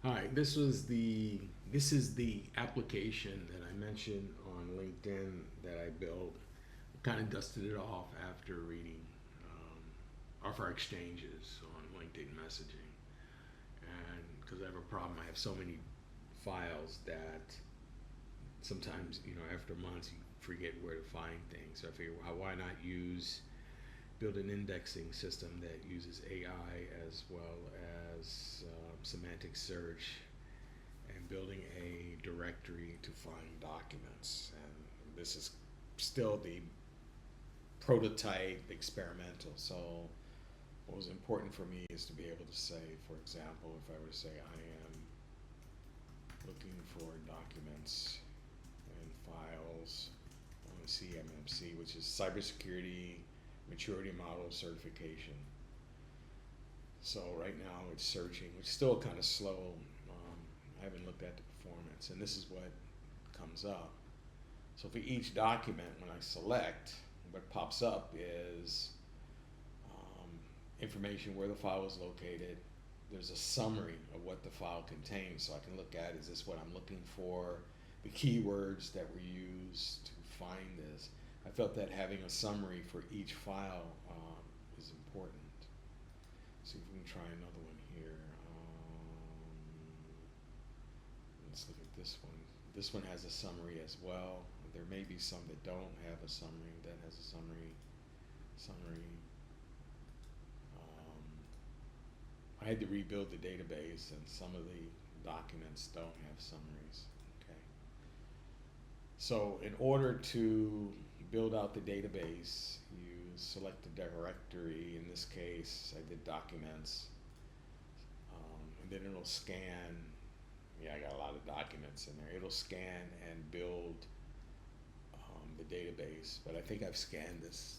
Hi, this is the application that I mentioned on LinkedIn that I built. Kind of dusted it off after reading off our exchanges on LinkedIn messaging, and because I have a problem, I have so many files that sometimes after months you forget where to find things. So I figure, why not build an indexing system that uses AI as well as semantic search and building a directory to find documents. And this is still the prototype experimental. So what was important for me is to be able to say, for example, if I were to say I am looking for documents and files on CMMC, which is Cybersecurity Maturity Model Certification. So right now it's searching, which is still kind of slow. I haven't looked at the performance, and this is what comes up. So for each document, when I select, what pops up is information where the file is located. There's a summary of what the file contains, so I can look at, is this what I'm looking for, the keywords that were used to find this. I felt that having a summary for each file is important. See if we can try another one here. Let's look at this one. This one has a summary as well. There may be some that don't have a summary. That has a summary. Summary. I had to rebuild the database, and some of the documents don't have summaries. Okay. So in order to build out the database, you select the directory. In this case, I did documents, and then it'll scan. Yeah, I got a lot of documents in there. It'll scan and build the database, but I think I've scanned this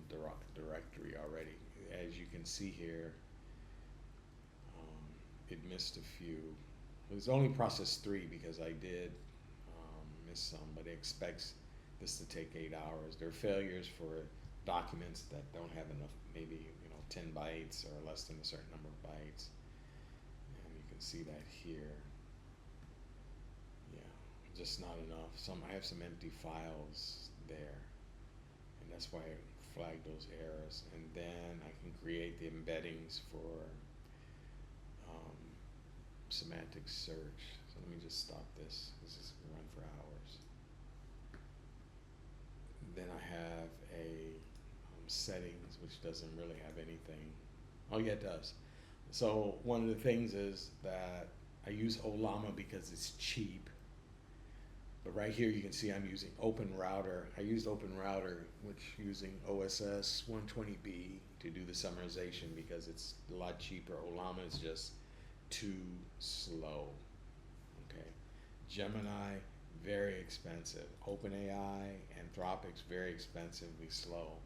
directory already. As you can see here, it missed a few. It was only process 3 because I did miss some, but it expects this to take 8 hours. There are failures for documents that don't have enough, maybe 10 bytes or less than a certain number of bytes, and you can see that here. Yeah, just not enough. I have some empty files there, and that's why I flagged those errors. And then I can create the embeddings for um, semantic search. So let me just stop this. This is going to run for hours. Then I have a settings, which doesn't really have anything. Oh yeah, it does. So one of the things is that I use Olama because it's cheap. But right here you can see I'm using OpenRouter. I used OpenRouter, which using OSS 120B to do the summarization because it's a lot cheaper. Olama is just too slow. Okay. Gemini, very expensive. OpenAI, Anthropic's very expensively slow.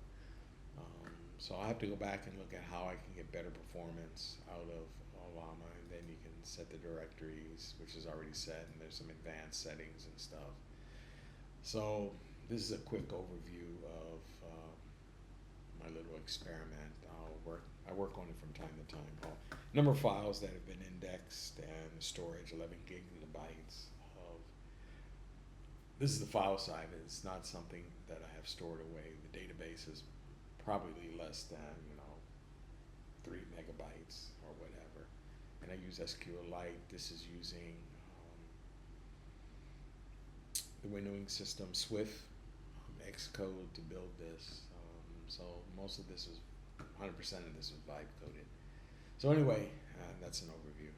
So I have to go back and look at how I can get better performance out of Olama, and then you can set the directories, which is already set, and there's some advanced settings and stuff. So this is a quick overview of my little experiment. I work on it from time to time. Number of files that have been indexed and storage 11 gigabytes of. This is the file size. It's not something that I have stored away. The database is probably less than 3 megabytes or whatever. And I use SQLite. This is using the windowing system Swift, Xcode to build this. So most of this is 100% of this is vibe coded. So anyway, that's an overview.